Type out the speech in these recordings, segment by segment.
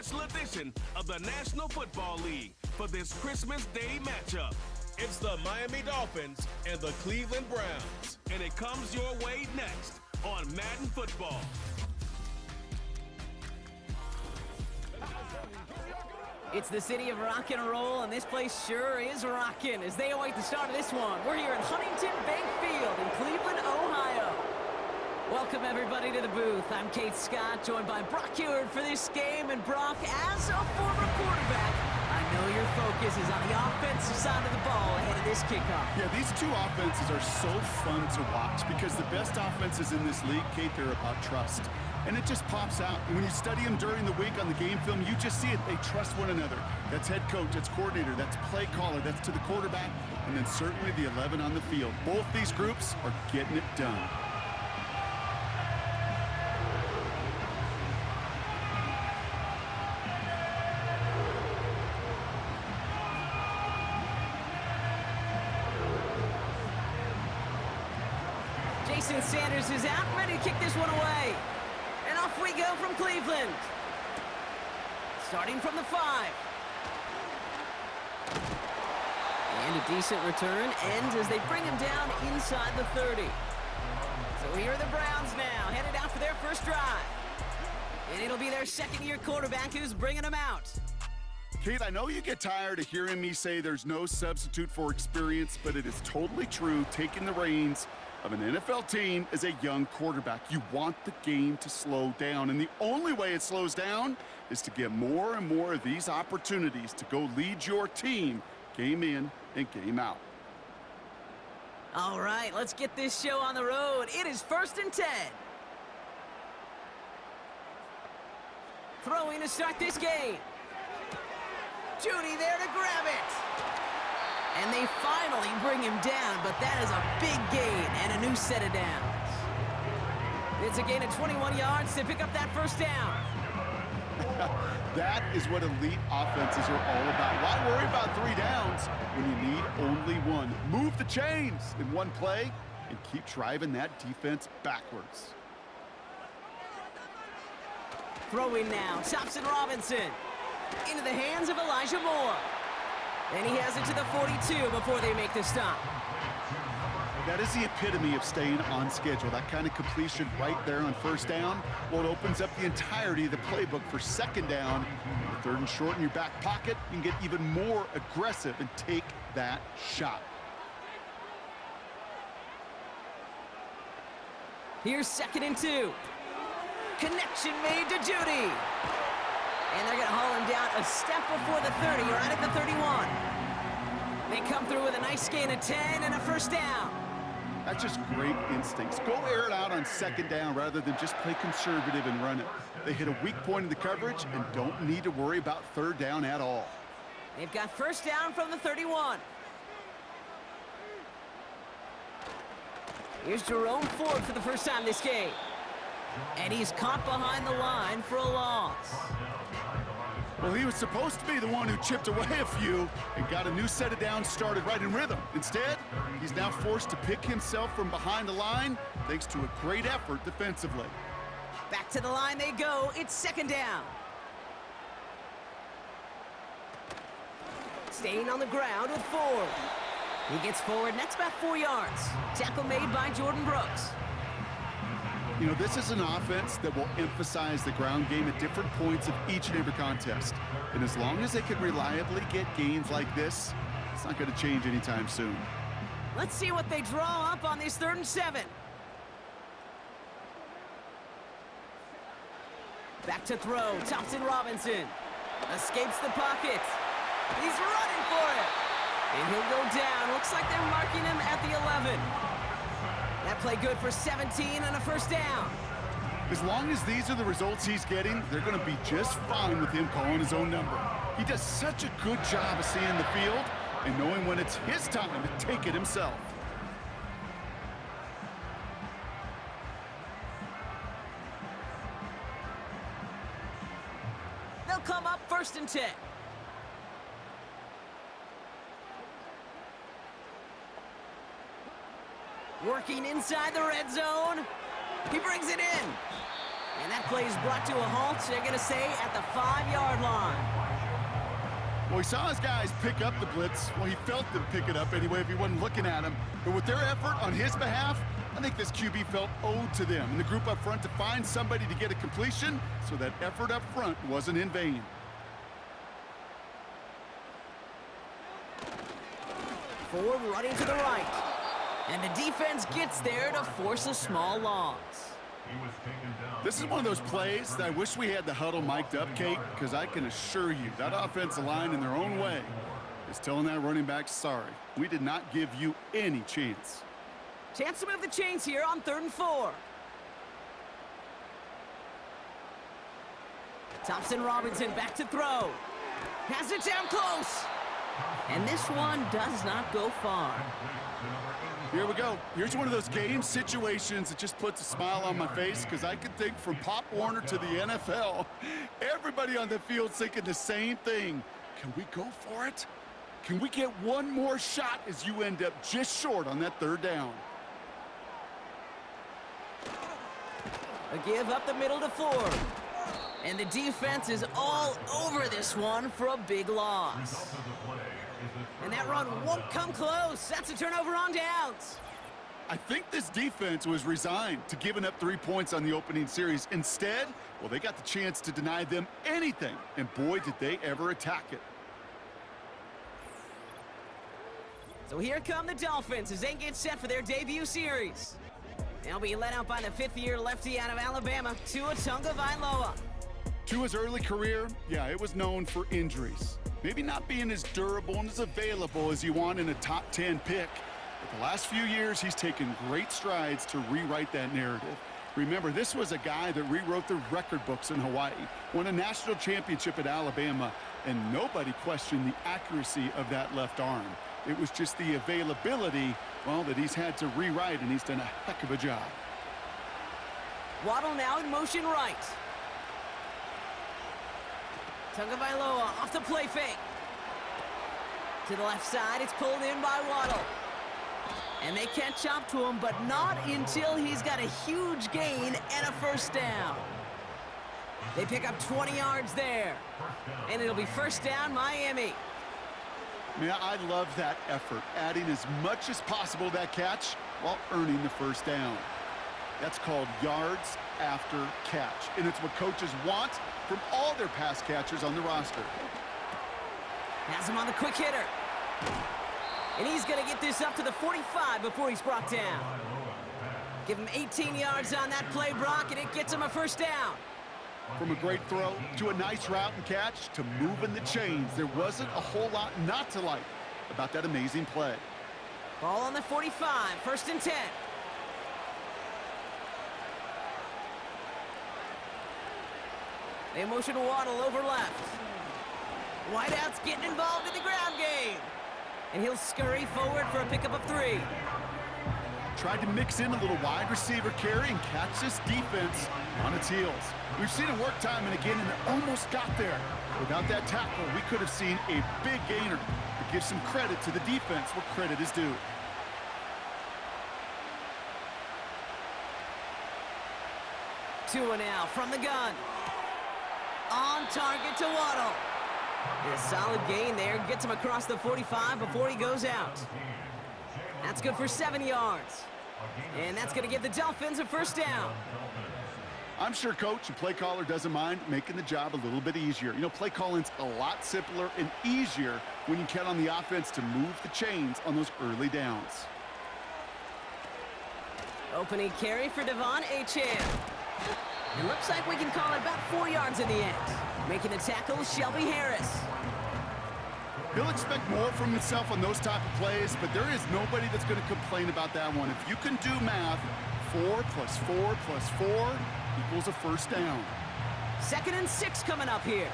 special edition of the National Football League for this Christmas Day matchup. It's the Miami Dolphins and the Cleveland Browns, and it comes your way next on Madden Football. It's the city of rock and roll, and this place sure is rocking as they await the start of this one. We're here at Huntington Bank Field in Cleveland, Ohio. Welcome, everybody, to the booth. I'm Kate Scott, joined by Brock Ewart for this game. And Brock, as a former quarterback, I know your focus is on the offensive side of the ball ahead of this kickoff. Yeah, these two offenses are so fun to watch because the best offenses in this league, Kate, they're about trust. And it just pops out. And when you study them during the week on the game film, you just see it. They trust one another. That's head coach, that's coordinator, that's play caller, that's to the quarterback, and then certainly the 11 on the field. Both these groups are getting it done. Jason Sanders is out, ready to kick this one away. And off we go from Cleveland. Starting from the 5. And a decent return ends as they bring him down inside the 30. So here are the Browns now, headed out for their first drive. And it'll be their second-year quarterback who's bringing them out. Kate, I know you get tired of hearing me say there's no substitute for experience, but it is totally true. Taking the reins of an NFL team is a young quarterback. You want the game to slow down, and the only way it slows down is to get more and more of these opportunities to go lead your team game in and game out. All right, let's get this show on the road. It is 1st and 10. Throwing to start this game. Judy there to grab it. And they finally bring him down, but that is a big gain and a new set of downs. It's a gain of 21 yards to pick up that first down. That is what elite offenses are all about. Why worry about 3 downs when you need only 1? Move the chains in one play and keep driving that defense backwards. Throwing now, Thompson Robinson. Into the hands of Elijah Moore. And he has it to the 42 before they make the stop. That is the epitome of staying on schedule. That kind of completion right there on first down. Well, it opens up the entirety of the playbook for second down. With 3rd and short in your back pocket, you can get even more aggressive and take that shot. Here's 2nd and 2. Connection made to Judy. And they're going to haul him down a step before the 30, right at the 31. They come through with a nice gain of 10 and a first down. That's just great instincts. Go air it out on second down rather than just play conservative and run it. They hit a weak point in the coverage and don't need to worry about 3rd down at all. They've got first down from the 31. Here's Jerome Ford for the first time this game. And he's caught behind the line for a loss. Well, he was supposed to be the one who chipped away a few and got a new set of downs started right in rhythm. Instead, he's now forced to pick himself from behind the line thanks to a great effort defensively. Back to the line they go. It's 2nd down. Staying on the ground with Ford. He gets forward, and that's about 4 yards. Tackle made by Jordan Brooks. You know, this is an offense that will emphasize the ground game at different points of each and every contest. And as long as they can reliably get gains like this, it's not going to change anytime soon. Let's see what they draw up on this 3rd and 7. Back to throw, Thompson Robinson. Escapes the pocket. He's running for it. And he'll go down. Looks like they're marking him at the 11. That play good for 17 and a first down. As long as these are the results he's getting, they're going to be just fine with him calling his own number. He does such a good job of seeing the field and knowing when it's his time to take it himself. They'll come up 1st and 10. Working inside the red zone. He brings it in. And that play is brought to a halt, they're going to say, at the 5-yard Well, he saw his guys pick up the blitz. Well, he felt them pick it up anyway if he wasn't looking at him. But with their effort on his behalf, I think this QB felt owed to them and the group up front to find somebody to get a completion, so that effort up front wasn't in vain. Ford running to the right. And the defense gets there to force a small loss. This is one of those plays that I wish we had the huddle mic'd up, Kate, because I can assure you that offensive line in their own way is telling that running back, sorry, we did not give you any chance. Chance to move the chains here on 3rd and 4. Thompson Robinson back to throw. Has it down close. And this one does not go far. Here we go. Here's one of those game situations that just puts a smile on my face, because I can think from Pop Warner to the NFL, everybody on the field thinking the same thing. Can we go for it? Can we get one more shot as you end up just short on that 3rd down? A give up the middle to Ford. And the defense is all over this one for a big loss. And that run won't come close. That's a turnover on downs. I think this defense was resigned to giving up 3 points on the opening series. Instead, well, they got the chance to deny them anything. And boy, did they ever attack it. So here come the Dolphins as they get set for their debut series. They'll be led out by the 5th-year lefty out of Alabama, Tua Tagovailoa. Tua's early career, yeah, it was known for injuries. Maybe not being as durable and as available as you want in a top 10 pick. But the last few years, he's taken great strides to rewrite that narrative. Remember, this was a guy that rewrote the record books in Hawaii, won a national championship at Alabama, and nobody questioned the accuracy of that left arm. It was just the availability, well, that he's had to rewrite, and he's done a heck of a job. Waddle now in motion right. Tagovailoa off the play fake. To the left side, it's pulled in by Waddle. And they catch up to him, but not until he's got a huge gain and a 1st down. They pick up 20 yards there. And it'll be 1st down, Miami. Man, I love that effort, adding as much as possible to that catch while earning the 1st down. That's called yards after catch, and it's what coaches want from all their pass catchers on the roster. Has him on the quick hitter. And he's going to get this up to the 45 before he's brought down. Give him 18 yards on that play, Brock, and it gets him a 1st down. From a great throw to a nice route and catch to moving the chains, there wasn't a whole lot not to like about that amazing play. Ball on the 45, 1st and 10. They motion Waddle over left. Whiteout's getting involved in the ground game. And he'll scurry forward for a pickup of 3. Tried to mix in a little wide receiver carry and catch this defense on its heels. We've seen it work time and again, and it almost got there. Without that tackle, we could have seen a big gainer. But give some credit to the defense where credit is due. Tua now from the gun. On target to Waddle. And a solid gain there. Gets him across the 45 before he goes out. That's good for 7 yards. And that's going to give the Dolphins a 1st down. I'm sure coach and play caller doesn't mind making the job a little bit easier. You know, play calling's a lot simpler and easier when you count on the offense to move the chains on those early downs. Opening carry for Devon Achane. It looks like we can call it about 4 yards in the end. Making the tackle, Shelby Harris. He'll expect more from himself on those type of plays, but there is nobody that's going to complain about that one. If you can do math, 4 plus 4 plus 4 equals a 1st down. 2nd and 6 coming up here.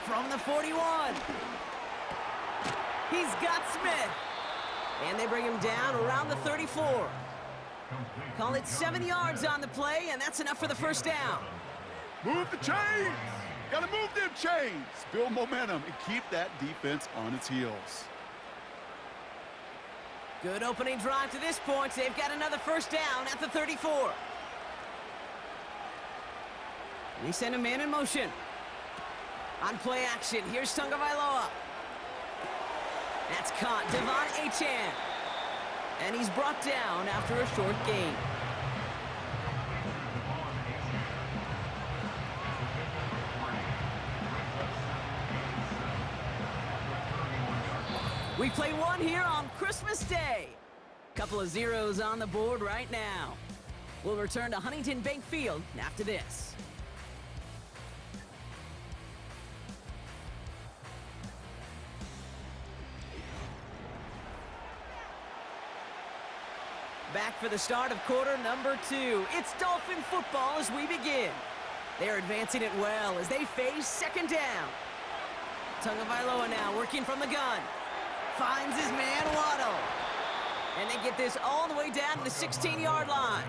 From the 41. He's got Smith. And they bring him down around the 34. Call it 7 yards on the play, and that's enough for the 1st down. Move the chains! Gotta move them chains! Build momentum and keep that defense on its heels. Good opening drive to this point. They've got another 1st down at the 34. They send a man in motion. On play action, here's Tagovailoa. That's caught, Devon Achane. And he's brought down after a short gain. We play one here on Christmas Day. Couple of zeros on the board right now. We'll return to Huntington Bank Field after this. Back for the start of quarter number 2. It's Dolphin football as we begin. They're advancing it well as they face second down. Tagovailoa now working from the gun. Finds his man Waddle. And they get this all the way down to the 16-yard line.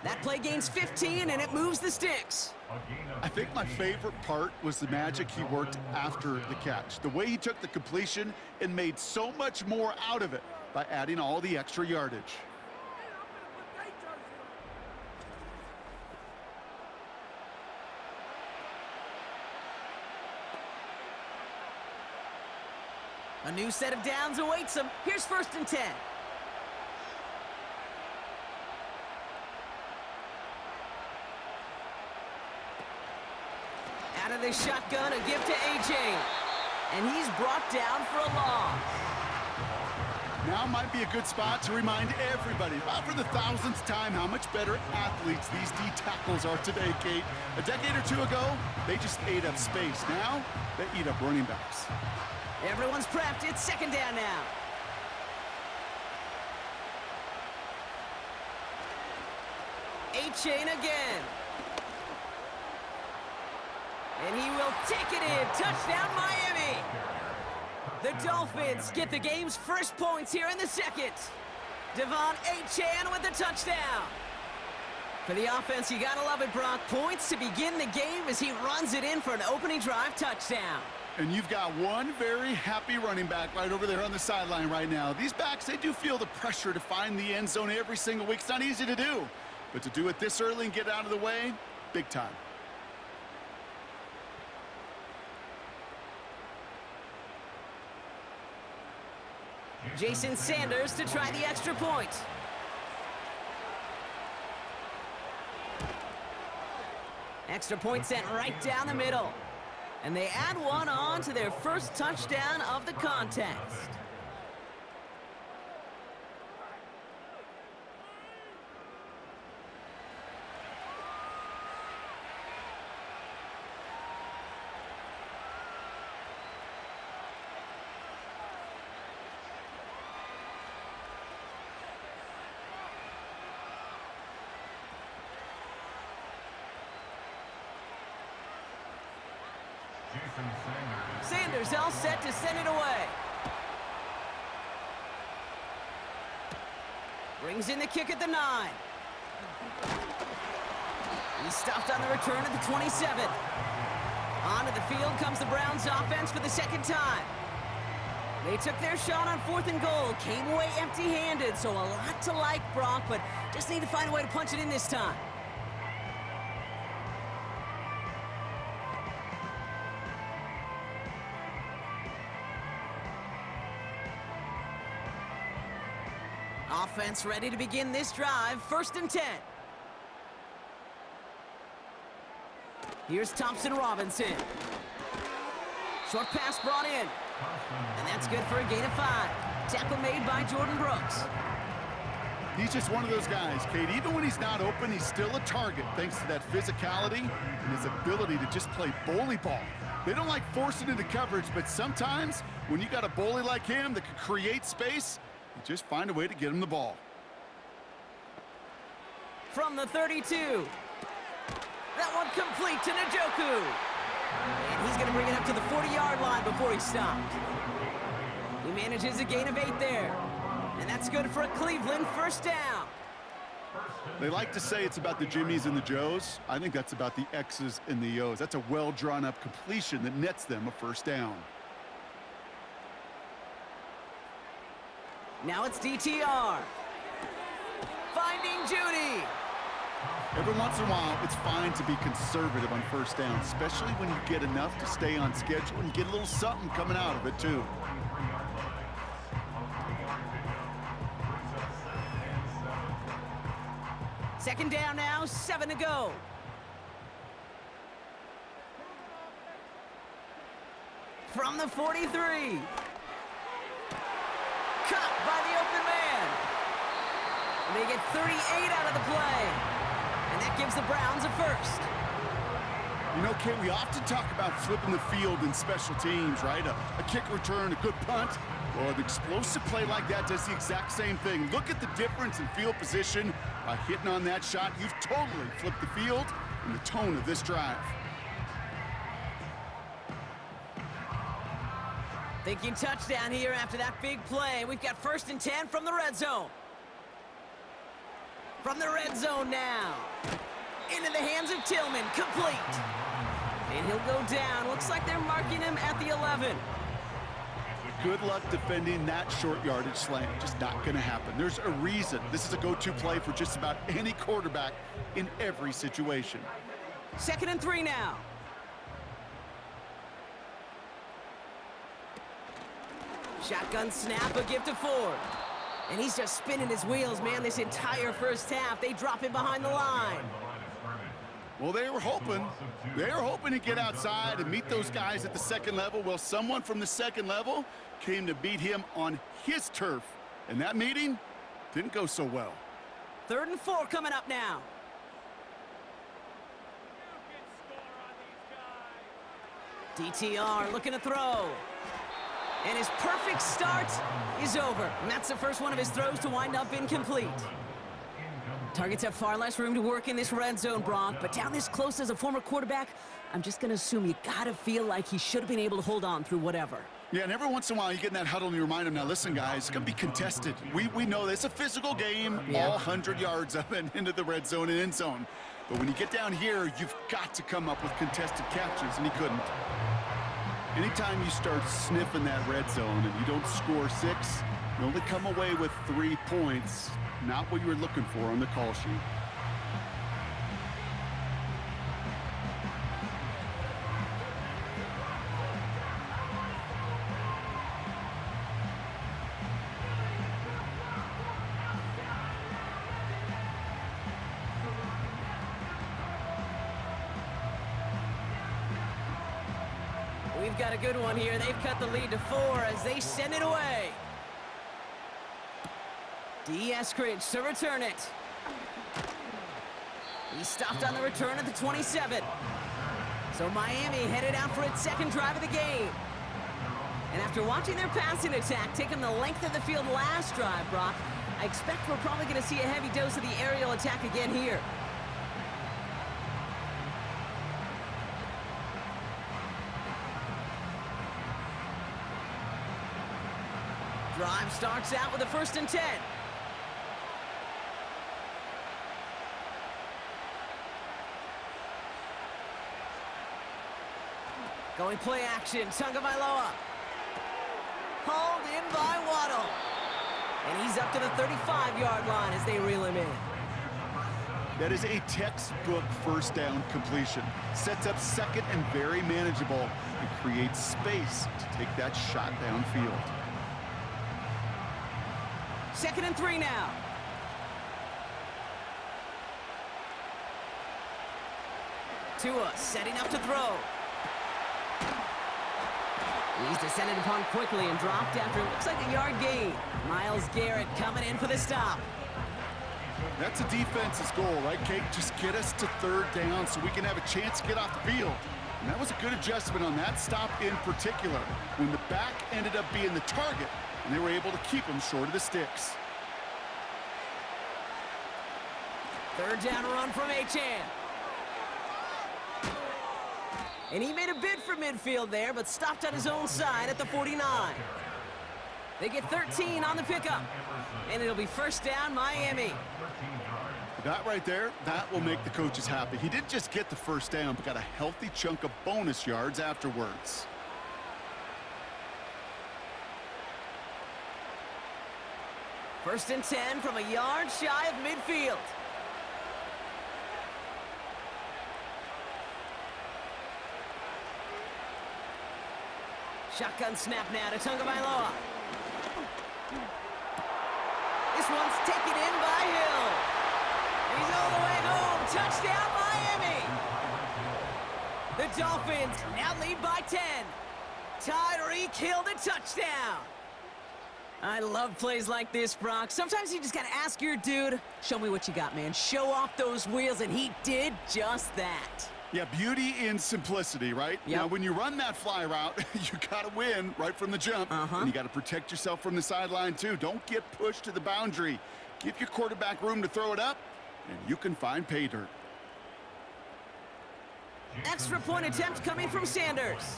That play gains 15 and it moves the sticks. I think my favorite part was the magic he worked after the catch. The way he took the completion and made so much more out of it by adding all the extra yardage. A new set of downs awaits him. Here's 1st and 10. Out of the shotgun, a give to AJ. And he's brought down for a loss. Now might be a good spot to remind everybody, about for the 1000th time, how much better athletes these D tackles are today, Kate. A decade or two ago, they just ate up space. Now, they eat up running backs. Everyone's prepped. It's second down now. Achane again. And he will take it in. Touchdown, Miami. The Dolphins get the game's first points here in the second. Devon Achane with the touchdown. For the offense, you gotta love it, Brock. Points to begin the game as he runs it in for an opening drive touchdown. And you've got one very happy running back right over there on the sideline right now. These backs, they do feel the pressure to find the end zone every single week. It's not easy to do. But to do it this early and get out of the way, big time. Jason Sanders to try the extra point. Extra point sent right down the middle. And they add one on to their first touchdown of the contest. Sanders all set to send it away. Brings in the kick at the 9. He's stopped on the return at the 27. Onto the field comes the Browns offense for the second time. They took their shot on 4th and goal, came away empty-handed, so a lot to like, Brock, but just need to find a way to punch it in this time. Offense ready to begin this drive. 1st and 10. Here's Thompson Robinson. Short pass brought in. And that's good for a gain of 5. Tackle made by Jordan Brooks. He's just one of those guys, Kate. Even when he's not open, he's still a target thanks to that physicality and his ability to just play bully ball. They don't like forcing into coverage, but sometimes when you got a bully like him that can create space, you just find a way to get him the ball. From the 32. That one complete to Njoku. And he's going to bring it up to the 40-yard line before he stopped. He manages a gain of 8 there. And that's good for a Cleveland first down. They like to say it's about the Jimmies and the Joes. I think that's about the X's and the O's. That's a well-drawn-up completion that nets them a first down. Now it's DTR. Finding Judy. Every once in a while, it's fine to be conservative on first down, especially when you get enough to stay on schedule and get a little something coming out of it, too. Second down now, 7 to go. From the 43. Cut by the open man. And they get 38 out of the play. And that gives the Browns a first. You know, Kate, we often talk about flipping the field in special teams, right? A kick return, a good punt. Well, an explosive play like that does the exact same thing. Look at the difference in field position. By hitting on that shot, you've totally flipped the field and the tone of this drive. Thinking touchdown here after that big play. We've got 1st and 10 from the red zone. From the red zone now. Into the hands of Tillman, complete. And he'll go down. Looks like they're marking him at the 11. Good luck defending that short yardage slant. Just not going to happen. There's a reason this is a go-to play for just about any quarterback in every situation. 2nd and 3 now. Shotgun snap, a give to Ford. And he's just spinning his wheels, man, this entire first half. They drop him behind the line. Well, they were hoping to get outside and meet those guys at the second level. Well, someone from the second level came to beat him on his turf. And that meeting didn't go so well. 3rd and 4 coming up now. DTR looking to throw. And his perfect start is over. And that's the first one of his throws to wind up incomplete. Targets have far less room to work in this red zone, Brock. But down this close as a former quarterback, I'm just going to assume you got to feel like he should have been able to hold on through whatever. Yeah, and every once in a while you get in that huddle and you remind him, now listen, guys, it's going to be contested. We know this. It's a physical game, all 100 yards up and into the red zone and end zone. But when you get down here, you've got to come up with contested captures, and he couldn't. Anytime you start sniffing that red zone and you don't score 6, you only come away with 3 points. Not what you were looking for on the call sheet. We've got a good one here. They've cut the lead to 4 as they send it away. D. Eskridge to return it. He stopped on the return at the 27. So Miami headed out for its second drive of the game. And after watching their passing attack take them the length of the field last drive, Brock, I expect we're probably going to see a heavy dose of the aerial attack again here. Drive starts out with a 1st and 10. Going play action, Tagovailoa. Hauled in by Waddle. And he's up to the 35-yard line as they reel him in. That is a textbook first down completion. Sets up second and very manageable and creates space to take that shot downfield. 2nd and 3 now. Tua setting up to throw. He's descended upon quickly and dropped after it looks like a yard gain. Myles Garrett coming in for the stop. That's a defense's goal, right, Kate? Just get us to 3rd down so we can have a chance to get off the field. And that was a good adjustment on that stop in particular, when the back ended up being the target, and they were able to keep him short of the sticks. 3rd down run from Achane. And he made a bid for midfield there, but stopped on his own side at the 49. They get 13 on the pickup, and it'll be 1st down, Miami. That right there, that will make the coaches happy. He didn't just get the 1st down, but got a healthy chunk of bonus yards afterwards. First and 10 from a yard shy of midfield. Shotgun snap now to Tagovailoa. This one's taken in by Hill. He's all the way home. Touchdown, Miami. The Dolphins now lead by 10. Tyreek Hill the touchdown. I love plays like this, Brock. Sometimes you just got to ask your dude, show me what you got, man. Show off those wheels, and he did just that. Yeah, beauty in simplicity, right? Yep. Now, when you run that fly route, you got to win right from the jump. And you got to protect yourself from the sideline, too. Don't get pushed to the boundary. Give your quarterback room to throw it up, and you can find pay dirt. Extra point attempt coming from Sanders.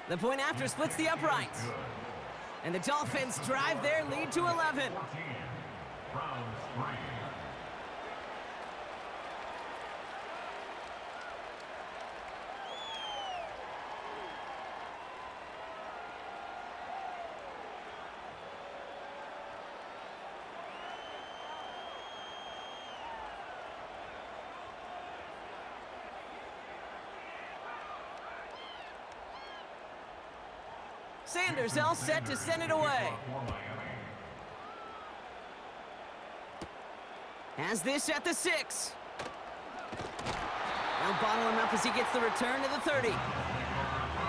The point after splits the uprights. And the Dolphins drive their lead to 11. Sanders all set to send it away. Has this at the 6. Now bottle him up as he gets the return to the 30.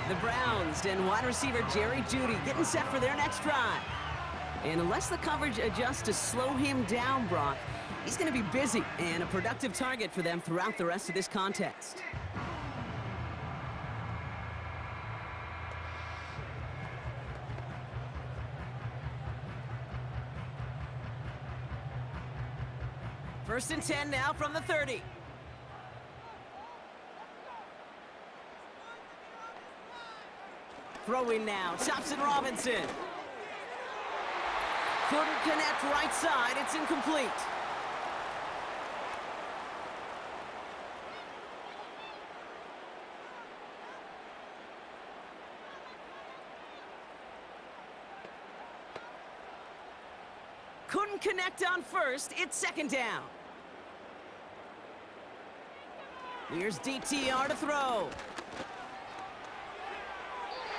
The Browns and wide receiver Jerry Jeudy getting set for their next drive. And unless the coverage adjusts to slow him down, Brock, he's going to be busy and a productive target for them throughout the rest of this contest. First and 10 now from the 30. Throwing now, Thompson Robinson. Couldn't connect right side, it's incomplete. Couldn't connect on first, it's second down. Here's DTR to throw.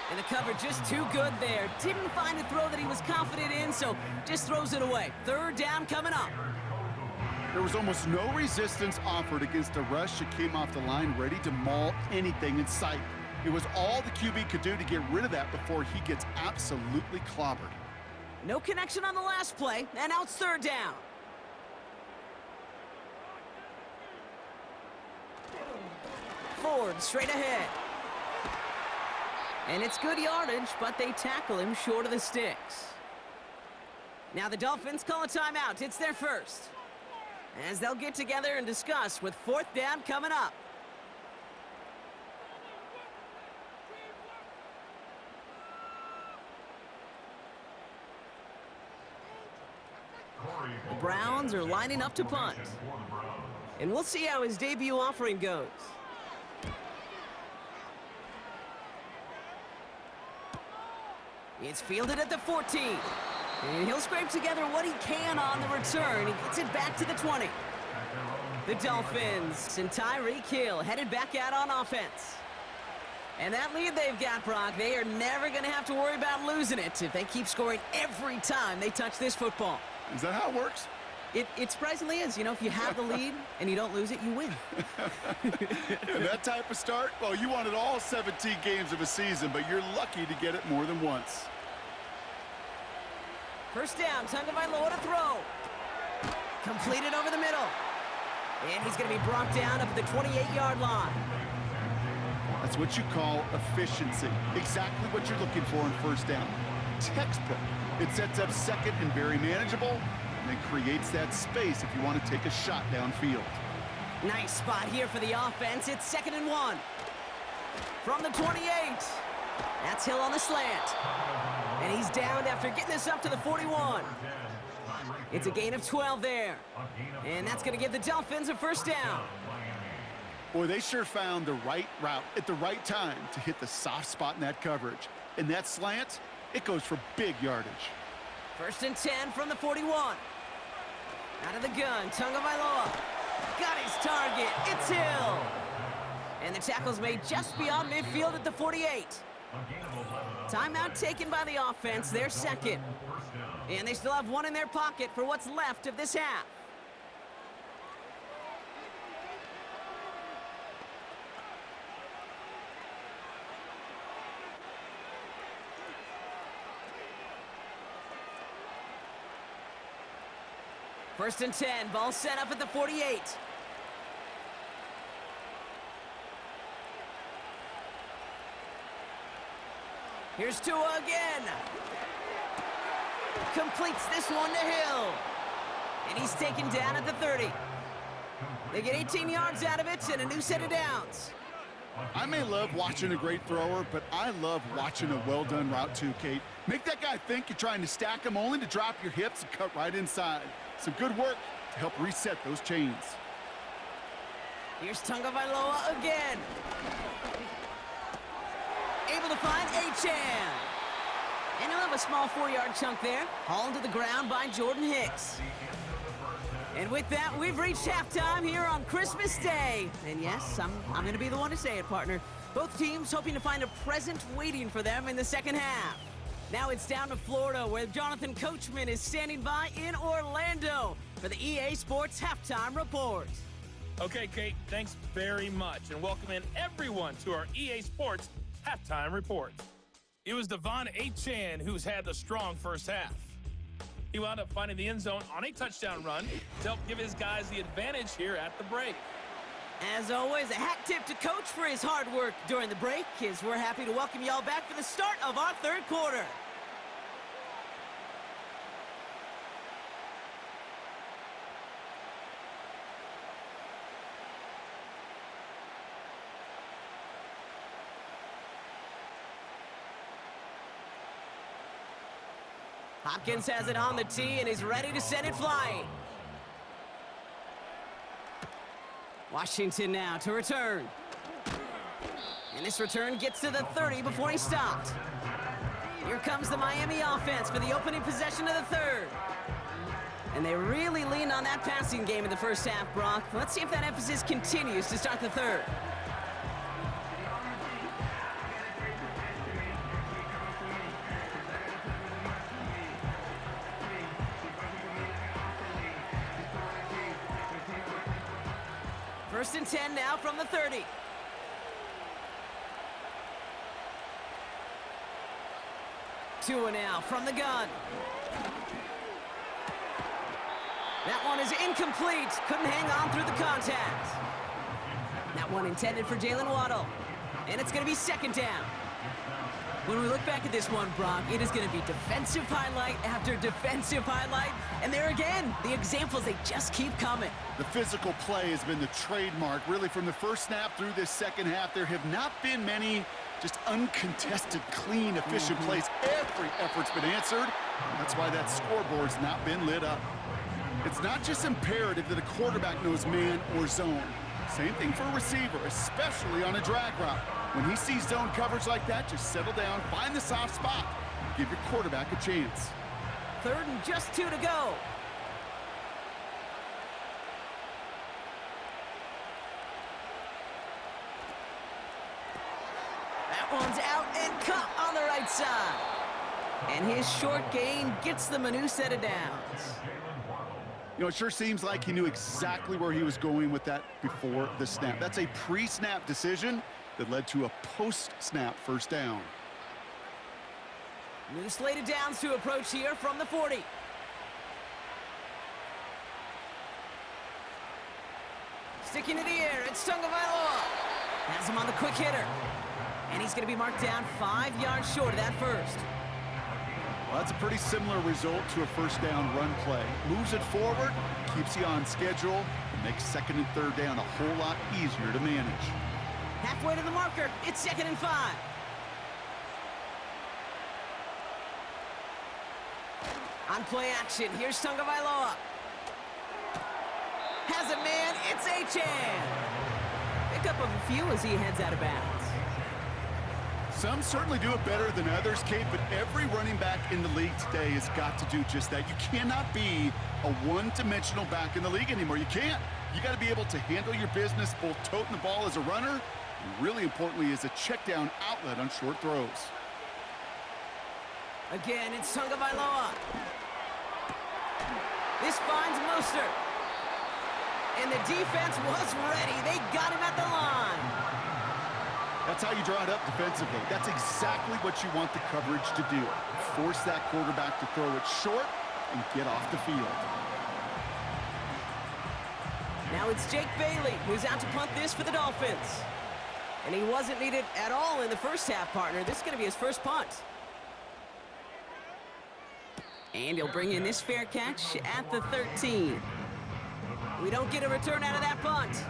And the cover just too good there. Didn't find a throw that he was confident in, so just throws it away. Third down coming up. There was almost no resistance offered against a rush that came off the line ready to maul anything in sight. It was all the QB could do to get rid of that before he gets absolutely clobbered. No connection on the last play, and now it's third down. Ford straight ahead. And it's good yardage, but they tackle him short of the sticks. Now the Dolphins call a timeout. It's their first. As they'll get together and discuss with fourth down coming up. The Browns are lining up to punt. And we'll see how his debut offering goes. It's fielded at the 14. And he'll scrape together what he can on the return. He gets it back to the 20. The Dolphins and Tyreek Hill headed back out on offense. And that lead they've got, Brock, they are never going to have to worry about losing it if they keep scoring every time they touch this football. Is that how it works? It surprisingly is. You know, if you have the lead and you don't lose it, you win. And that type of start, well, you wanted all 17 games of a season, but you're lucky to get it more than once. First down, Tagovailoa to throw. Completed over the middle. And he's going to be brought down up at the 28-yard line. That's what you call efficiency. Exactly what you're looking for in first down. Textbook. It sets up second and very manageable, and then creates that space if you want to take a shot downfield. Nice spot here for the offense. It's second and 1. From the 28. That's Hill on the slant. And he's downed after getting this up to the 41. It's a gain of 12 there. And that's going to give the Dolphins a first down. Boy, they sure found the right route at the right time to hit the soft spot in that coverage. And that slant, it goes for big yardage. First and 10 from the 41. Out of the gun, Tagovailoa. Got his target. It's Hill. And the tackle's made just beyond midfield at the 48. Timeout taken by the offense, their second. And they still have one in their pocket for what's left of this half. First and 10, ball set up at the 48. Here's Tua again. Completes this one to Hill. And he's taken down at the 30. They get 18 yards out of it and a new set of downs. I may love watching a great thrower, but I love watching a well-done route too, Kate. Make that guy think you're trying to stack him only to drop your hips and cut right inside. Some good work to help reset those chains. Here's Tagovailoa again. Able to find Achane. And he'll have a small 4-yard chunk there. Hauled to the ground by Jordan Hicks. And with that, we've reached halftime here on Christmas Day. And yes, I'm going to be the one to say it, partner. Both teams hoping to find a present waiting for them in the second half. Now it's down to Florida, where Jonathan Coachman is standing by in Orlando for the EA Sports Halftime Report. Okay, Kate, thanks very much, and welcome in everyone to our EA Sports Halftime Report. It was Devon Achane who's had the strong first half. He wound up finding the end zone on a touchdown run to help give his guys the advantage here at the break. As always, a hat tip to Coach for his hard work during the break, as we're happy to welcome y'all back for the start of our third quarter. Hopkins has it on the tee and is ready to send it flying. Washington now to return. And this return gets to the 30 before he stopped. Here comes the Miami offense for the opening possession of the third. And they really leaned on that passing game in the first half, Brock. Let's see if that emphasis continues to start the third. First and 10 now from the 30. Tua now from the gun. That one is incomplete. Couldn't hang on through the contact. That one intended for Jalen Waddle. And it's going to be second down. When we look back at this one, Brock, it is going to be defensive highlight after defensive highlight. And there again, the examples, they just keep coming. The physical play has been the trademark. Really, from the first snap through this second half, there have not been many just uncontested, clean, efficient plays. Every effort's been answered. That's why that scoreboard's not been lit up. It's not just imperative that a quarterback knows man or zone. Same thing for a receiver, especially on a drag route. When he sees zone coverage like that, just settle down, find the soft spot, give your quarterback a chance. Third and just 2 to go. That one's out and cut on the right side. And his short gain gets them a new set of downs. You know, it sure seems like he knew exactly where he was going with that before the snap. That's a pre-snap decision that led to a post-snap first down. New slated downs to approach here from the 40. Sticking to the air, it's Tagovailoa. Has him on the quick hitter. And he's going to be marked down 5 yards short of that first. Well, that's a pretty similar result to a first down run play. Moves it forward, keeps you on schedule, and makes second and third down a whole lot easier to manage. Halfway to the marker, it's second and 5. On play action, here's Tagovailoa. Has a man, it's Achane. Pickup of a few as he heads out of bounds. Some certainly do it better than others, Kate, but every running back in the league today has got to do just that. You cannot be a one-dimensional back in the league anymore. You can't. You got to be able to handle your business, both toting the ball as a runner And really importantly is a check down outlet on short throws. Again, it's Tagovailoa. This finds Mostert. And the defense was ready. They got him at the line. That's how you draw it up defensively. That's exactly what you want the coverage to do. Force that quarterback to throw it short and get off the field. Now it's Jake Bailey, who's out to punt this for the Dolphins. And he wasn't needed at all in the first half, partner. This is going to be his first punt. And he'll bring in this fair catch at the 13. We don't get a return out of that punt.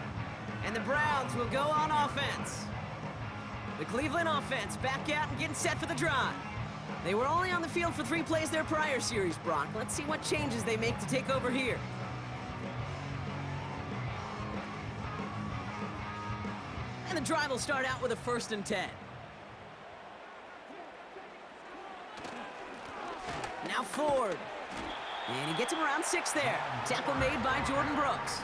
And the Browns will go on offense. The Cleveland offense back out and getting set for the drive. They were only on the field for 3 plays their prior series, Brock. Let's see what changes they make to take over here. And the drive will start out with a 1st and 10. Now Ford. And he gets him around 6 there. Tackle made by Jordan Brooks.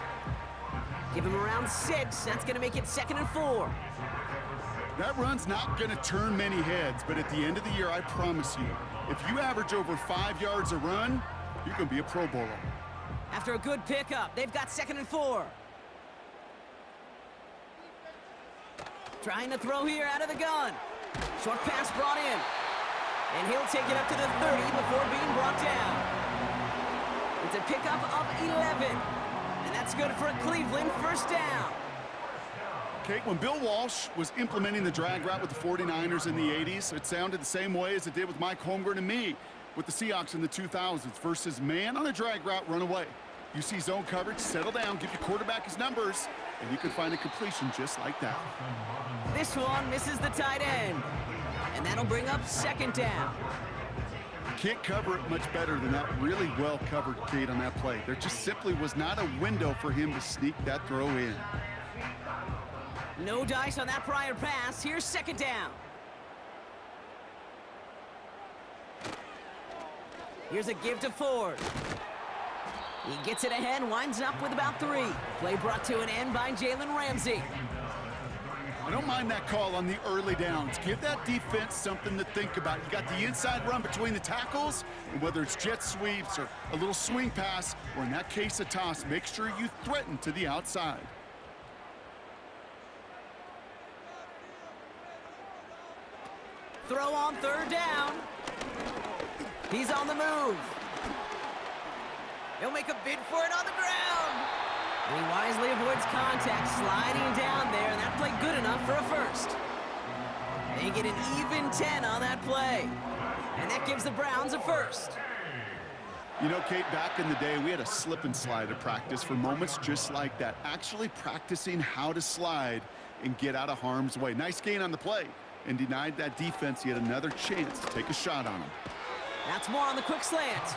Give him around 6. That's going to make it 2nd and 4. That run's not going to turn many heads, but at the end of the year, I promise you, if you average over 5 yards a run, you're going to be a Pro Bowler. After a good pickup, they've got 2nd and 4. Trying to throw here out of the gun. Short pass brought in. And he'll take it up to the 30 before being brought down. It's a pickup of 11. And that's good for a Cleveland 1st down. Kate, when Bill Walsh was implementing the drag route with the 49ers in the 80s, it sounded the same way as it did with Mike Holmgren and me with the Seahawks in the 2000s versus man on a drag route, run away. You see zone coverage, settle down, give your quarterback his numbers, and you can find a completion just like that. This one misses the tight end. And that'll bring up 2nd down. Can't cover it much better than that really well covered Kate on that play. There just simply was not a window for him to sneak that throw in. No dice on that prior pass. Here's 2nd down. Here's a give to Ford. He gets it ahead, winds up with about 3. Play brought to an end by Jalen Ramsey. I don't mind that call on the early downs. Give that defense something to think about. You got the inside run between the tackles, and whether it's jet sweeps or a little swing pass, or in that case a toss, make sure you threaten to the outside. Throw on 3rd down. He's on the move. He'll make a bid for it on the ground. And he wisely avoids contact, sliding down there, and that play good enough for a 1st. They get an even 10 on that play. And that gives the Browns a 1st. You know, Kate, back in the day, we had a slip and slide at practice for moments just like that. Actually practicing how to slide and get out of harm's way. Nice gain on the play, and denied that defense yet another chance to take a shot on him. That's more on the quick slant.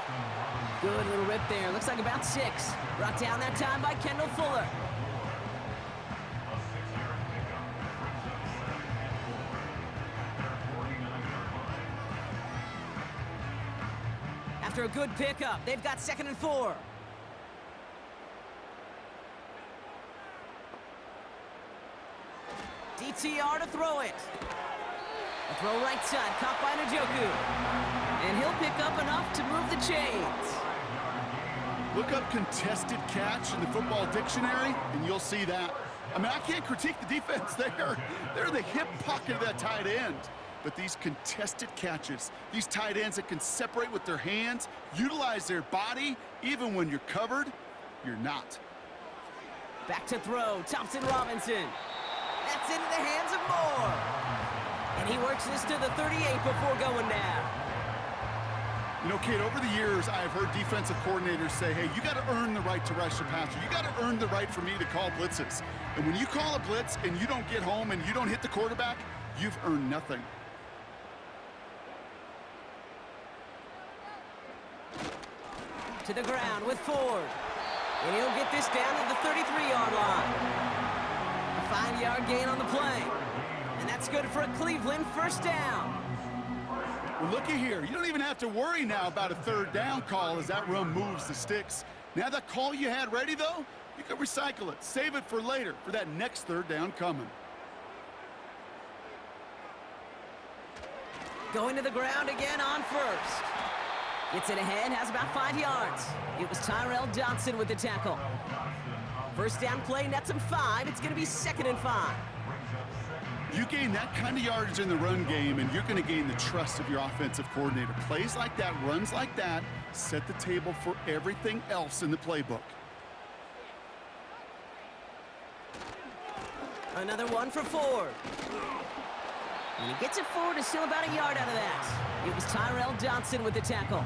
Good little rip there. Looks like about 6. Brought down that time by Kendall Fuller. After a good pickup, they've got 2nd and 4. DTR to throw it. A throw right side, caught by Njoku. And he'll pick up enough to move the chains. Look up contested catch in the football dictionary, and you'll see that. I mean, I can't critique the defense there. They're the hip pocket of that tight end. But these contested catches, these tight ends that can separate with their hands, utilize their body, even when you're covered, you're not. Back to throw, Thompson Robinson. That's into the hands of Moore. And he works this to the 38 before going down. You know, Kate, over the years, I've heard defensive coordinators say, hey, you got to earn the right to rush the passer. You got to earn the right for me to call blitzes. And when you call a blitz and you don't get home and you don't hit the quarterback, you've earned nothing. To the ground with Ford. And he'll get this down at the 33-yard line. A 5-yard gain on the play. And that's good for a Cleveland 1st down. Well, looky here. You don't even have to worry now about a 3rd down call as that run moves the sticks. Now that call you had ready, though, you can recycle it. Save it for later for that next 3rd down coming. Going to the ground again on first. Gets it ahead, has about 5 yards. It was Tyrell Johnson with the tackle. First down play, nets him 5. It's going to be 2nd and 5. You gain that kind of yardage in the run game, and you're going to gain the trust of your offensive coordinator. Plays like that, runs like that, set the table for everything else in the playbook. Another one for Ford. And he gets it forward, is still about a yard out of that. It was Tyrell Johnson with the tackle.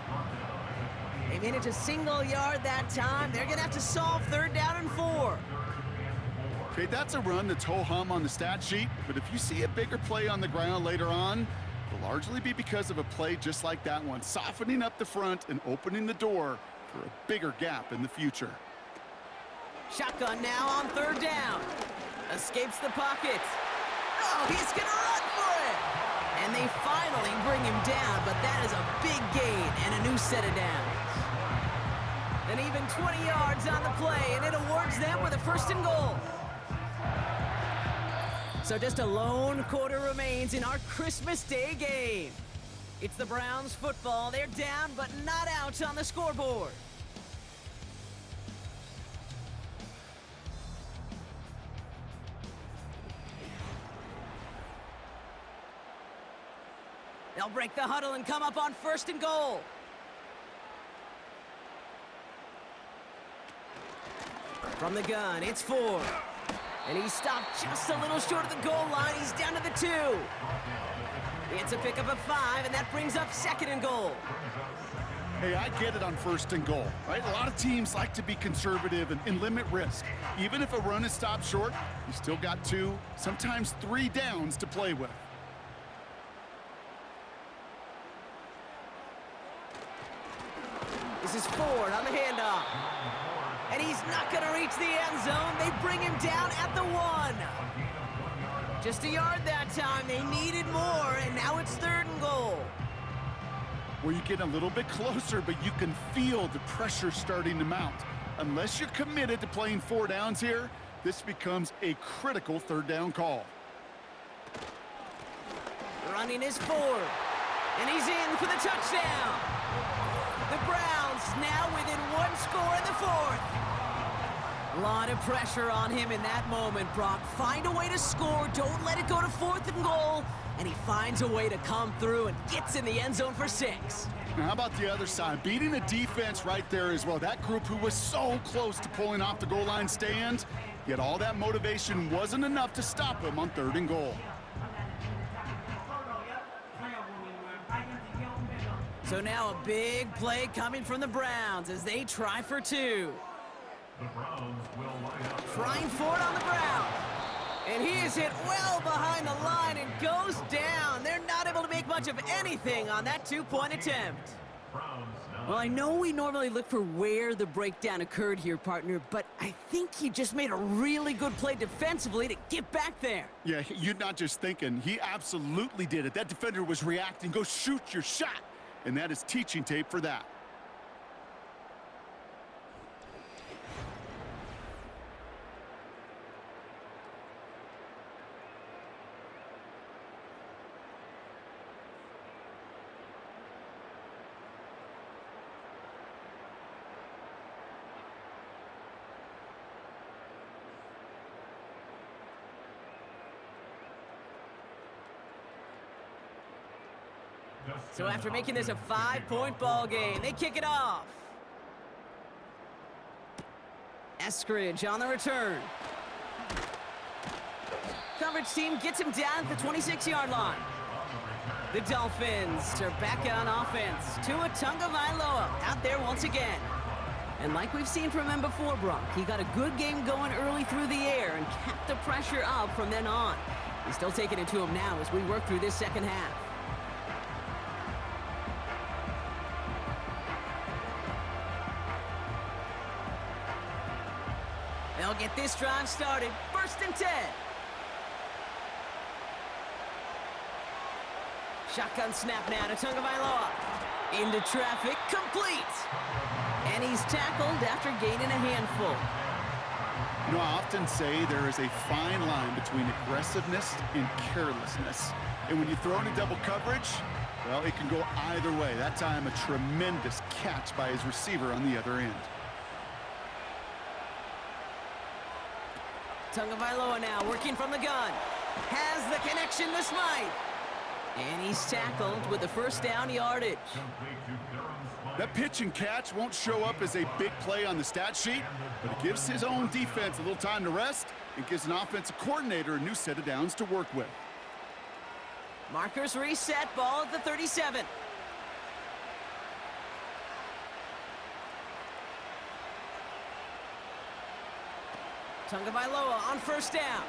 They managed a single yard that time. They're going to have to solve 3rd down and 4. Okay, that's a run that's ho-hum on the stat sheet, but if you see a bigger play on the ground later on, it'll largely be because of a play just like that one, softening up the front and opening the door for a bigger gap in the future. Shotgun now on 3rd down. Escapes the pocket. Oh, he's going to run for it. And they finally bring him down, but that is a big gain and a new set of downs. And even 20 yards on the play, and it awards them with a 1st and goal. So just a lone quarter remains in our Christmas Day game. It's the Browns football. They're down, but not out on the scoreboard. They'll break the huddle and come up on 1st and goal. From the gun, it's Ford. And he stopped just a little short of the goal line. He's down to the 2. It's a pickup of 5, and that brings up 2nd and goal. Hey, I get it on 1st and goal, right? A lot of teams like to be conservative and limit risk. Even if a run is stopped short, you still got 2, sometimes 3 downs to play with. This is Ford on the handoff. And he's not going to reach the end zone. They bring him down at the 1. Just a yard that time. They needed more, and now it's 3rd and goal. Where you get a little bit closer, but you can feel the pressure starting to mount. Unless you're committed to playing 4 downs here, this becomes a critical 3rd down call. Running is Ford. And he's in for the touchdown. The Browns now within 1 score in the 4th. A lot of pressure on him in that moment, Brock. Find a way to score. Don't let it go to 4th and goal. And he finds a way to come through and gets in the end zone for 6. Now, how about the other side? Beating the defense right there as well. That group who was so close to pulling off the goal line stand, yet all that motivation wasn't enough to stop him on 3rd and goal. So now a big play coming from the Browns as they try for 2. Trying for it on the ground. And he is hit well behind the line and goes down. They're not able to make much of anything on that 2-point attempt. Well, I know we normally look for where the breakdown occurred here, partner, but I think he just made a really good play defensively to get back there. Yeah, you're not just thinking. He absolutely did it. That defender was reacting. Go shoot your shot. And that is teaching tape for that. So after making this a 5-point ball game, they kick it off. Eskridge on the return. Coverage team gets him down at the 26-yard line. The Dolphins are back on offense. Tua Tagovailoa out there once again. And like we've seen from him before, Brock, he got a good game going early through the air and kept the pressure up from then on. He's still taking it to him now as we work through this second half. They'll get this drive started. 1st and 10. Shotgun snap now to Tagovailoa. Into traffic, complete. And he's tackled after gaining a handful. You know, I often say there is a fine line between aggressiveness and carelessness. And when you throw into double coverage, Well, it can go either way. That time, a tremendous catch by his receiver on the other end. Tagovailoa now working from the gun. Has the connection to Smythe. And he's tackled with the first down yardage. That pitch and catch won't show up as a big play on the stat sheet, but it gives his own defense a little time to rest and gives an offensive coordinator a new set of downs to work with. Markers reset, ball at the 37. Tagovailoa on first down.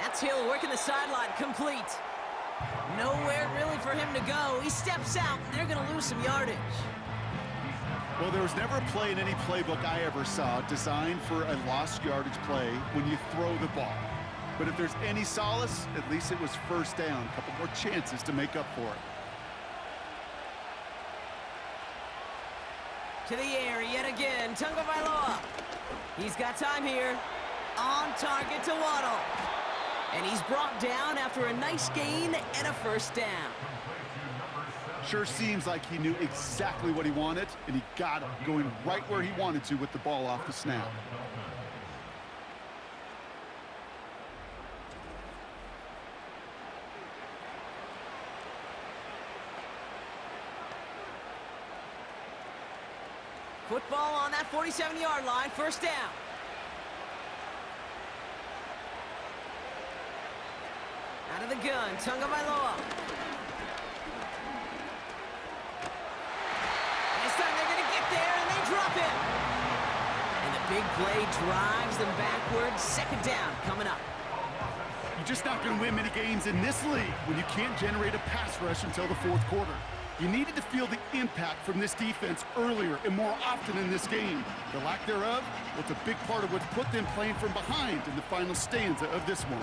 That's Hill working the sideline, complete. Nowhere really for him to go. He steps out, and they're going to lose some yardage. Well, there was never a play in any playbook I ever saw designed for a lost yardage play when you throw the ball. But if there's any solace, at least it was first down. A couple more chances to make up for it. To the air yet again, Tagovailoa. He's got time here. On target to Waddle. And he's brought down after a nice gain and a first down. Sure seems like he knew exactly what he wanted, and he got it, going right where he wanted to with the ball off the snap. Football on that 47-yard line, first down. Out of the gun, Tagovailoa. This time they're going to get there, and they drop it. And the big play drives them backwards. Second down coming up. You're just not going to win many games in this league when you can't generate a pass rush until the fourth quarter. You needed to feel the impact from this defense earlier and more often in this game. The lack thereof was a big part of what's put them playing from behind in the final stanza of this one.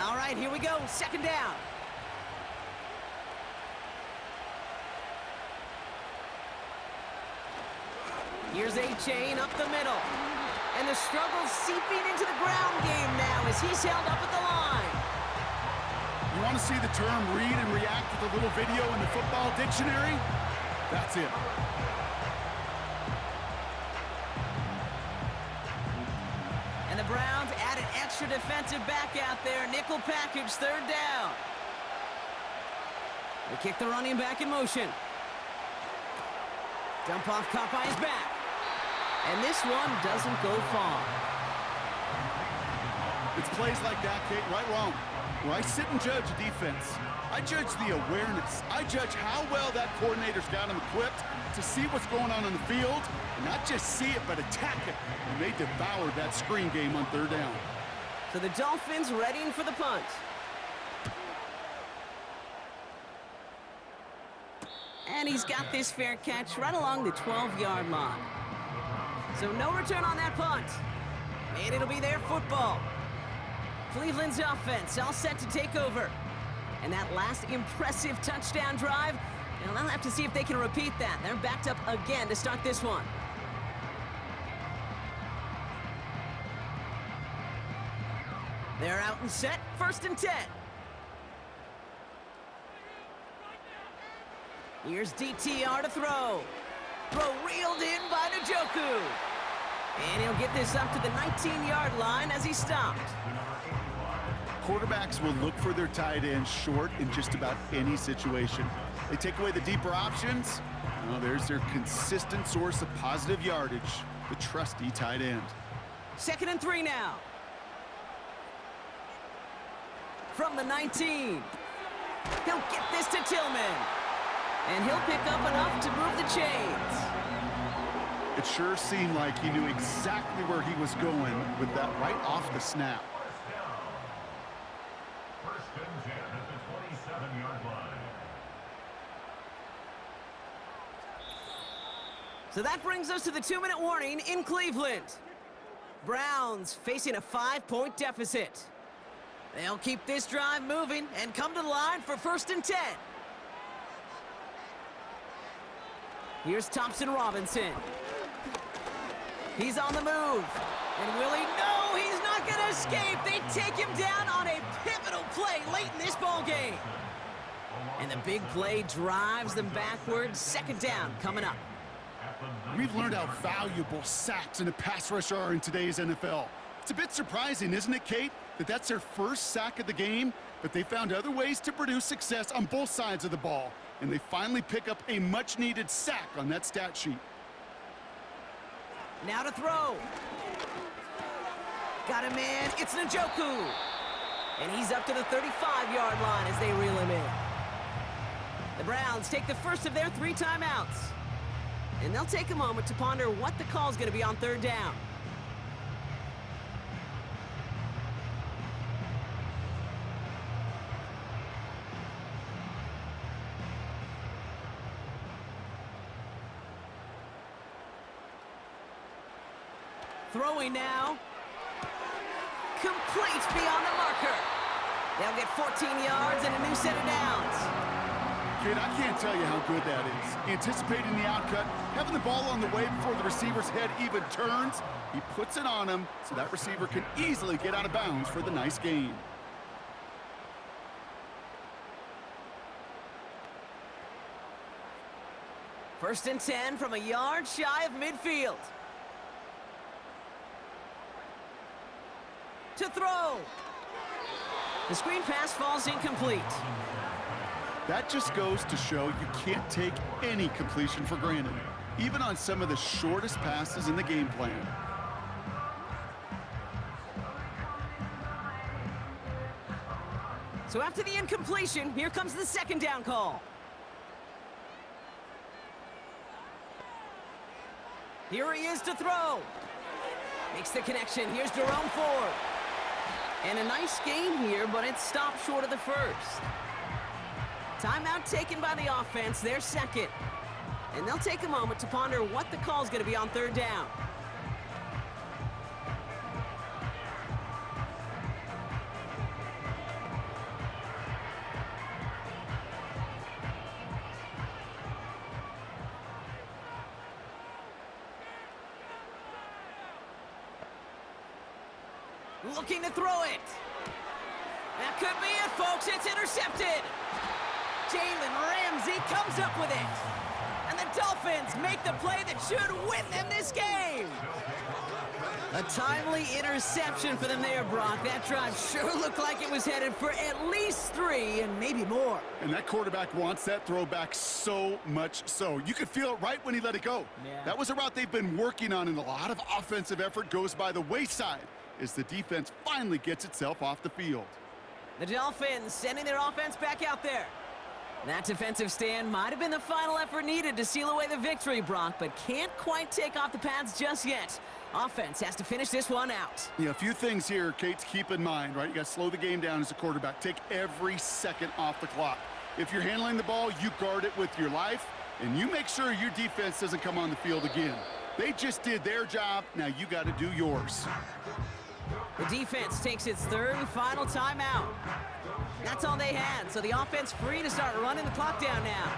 All right, here we go. Second down. Here's A-Chain up the middle. And the struggle's seeping into the ground game now as he's held up at the line. You want to see the term read and react with a little video in the football dictionary? That's it. And the Browns add an extra defensive back out there. Nickel package, third down. They kick the running back in motion. Dump off caught by his back. And this one doesn't go far. It's plays like that, Kate, right wrong. Where I sit and judge a defense, I judge the awareness. I judge how well that coordinator's got him equipped to see what's going on the field, and not just see it, but attack it. And they devoured that screen game on third down. So the Dolphins readying for the punt. And he's got this fair catch right along the 12-yard line. So no return on that punt. And it'll be their football. Cleveland's offense all set to take over. And that last impressive touchdown drive, they'll have to see if they can repeat that. They're backed up again to start this one. They're out and set, 1st and 10. Here's DTR to throw. Throw reeled in by Njoku. And he'll get this up to the 19-yard line as he stopped. Quarterbacks will look for their tight end short in just about any situation. They take away the deeper options. Well, there's their consistent source of positive yardage, the trusty tight end. 2nd and 3 now. From the 19. He'll get this to Tillman. And he'll pick up enough to move the chains. It sure seemed like he knew exactly where he was going with that right off the snap. So that brings us to the 2-minute warning in Cleveland. Browns facing a 5-point deficit. They'll keep this drive moving and come to the line for 1st and 10. Here's Thompson Robinson. He's on the move. And will he? No, he's not going to escape. They take him down on a pivotal play late in this ball game. And the big play drives them backwards. Second down coming up. We've learned how valuable sacks and a pass rush are in today's NFL. It's a bit surprising, isn't it, Kate, that that's their first sack of the game, but they found other ways to produce success on both sides of the ball, and they finally pick up a much-needed sack on that stat sheet. Now to throw. Got a man. It's Njoku. And he's up to the 35-yard line as they reel him in. The Browns take the first of their 3 timeouts. And they'll take a moment to ponder what the call's going to be on third down. Throwing now. Complete beyond the marker. They'll get 14 yards and a new set of downs. Kid, I can't tell you how good that is. Anticipating the outcut, having the ball on the way before the receiver's head even turns, he puts it on him so that receiver can easily get out of bounds for the nice gain. First and 10 from a yard shy of midfield. To throw. The screen pass falls incomplete. That just goes to show you can't take any completion for granted, even on some of the shortest passes in the game plan. So after the incompletion, here comes the second down call. Here he is to throw. Makes the connection. Here's Jerome Ford. And a nice gain here, but it's stopped short of the first. Timeout taken by the offense, their second. And they'll take a moment to ponder what the call's going to be on third down. Looking to throw it. That could be it, folks. It's intercepted. Jalen Ramsey comes up with it. And the Dolphins make the play that should win them this game. A timely interception for them there, Brock. That drive sure looked like it was headed for at least 3 and maybe more. And that quarterback wants that throw back so much so. You could feel it right when he let it go. Yeah. That was a route they've been working on, and a lot of offensive effort goes by the wayside as the defense finally gets itself off the field. The Dolphins sending their offense back out there. That defensive stand might have been the final effort needed to seal away the victory, Brock, but can't quite take off the pads just yet. Offense has to finish this one out. Yeah, a few things here, Kate, to keep in mind, right? You got to slow the game down as a quarterback. Take every second off the clock. If you're handling the ball, you guard it with your life, and you make sure your defense doesn't come on the field again. They just did their job. Now you got to do yours. The defense takes its third and final timeout. That's all they had, so the offense free to start running the clock down now.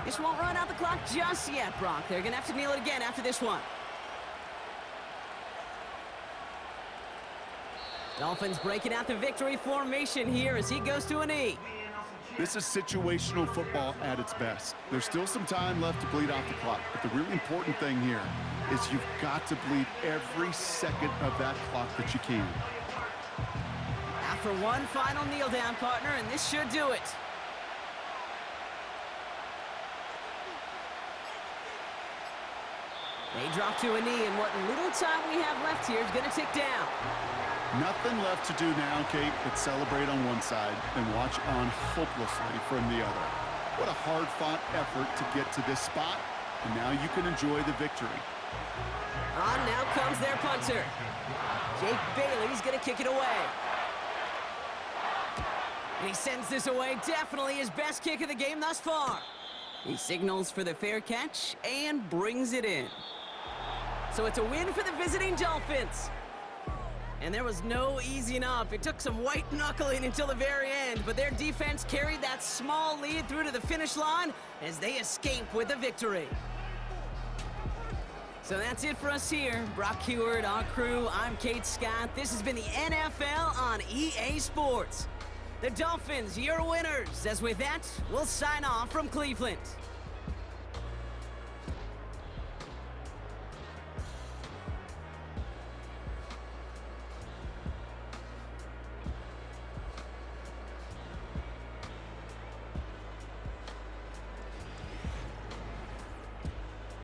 This won't run out the clock just yet, Brock. They're going to have to kneel it again after this one. Dolphins breaking out the victory formation here as he goes to a knee. This is situational football at its best. There's still some time left to bleed off the clock, but the really important thing here is you've got to bleed every second of that clock that you can. After one final kneel down, partner, and this should do it. They drop to a knee, and what little time we have left here is going to tick down. Nothing left to do now, Kate, but celebrate on one side and watch on hopelessly from the other. What a hard-fought effort to get to this spot, and now you can enjoy the victory. On now comes their punter. Jake Bailey's going to kick it away. And he sends this away, definitely his best kick of the game thus far. He signals for the fair catch and brings it in. So it's a win for the visiting Dolphins. And there was no easing up. It took some white knuckling until the very end, but their defense carried that small lead through to the finish line as they escape with a victory. So that's it for us here. Brock Heward, our crew, I'm Kate Scott. This has been the NFL on EA Sports. The Dolphins, your winners. As with that, we'll sign off from Cleveland.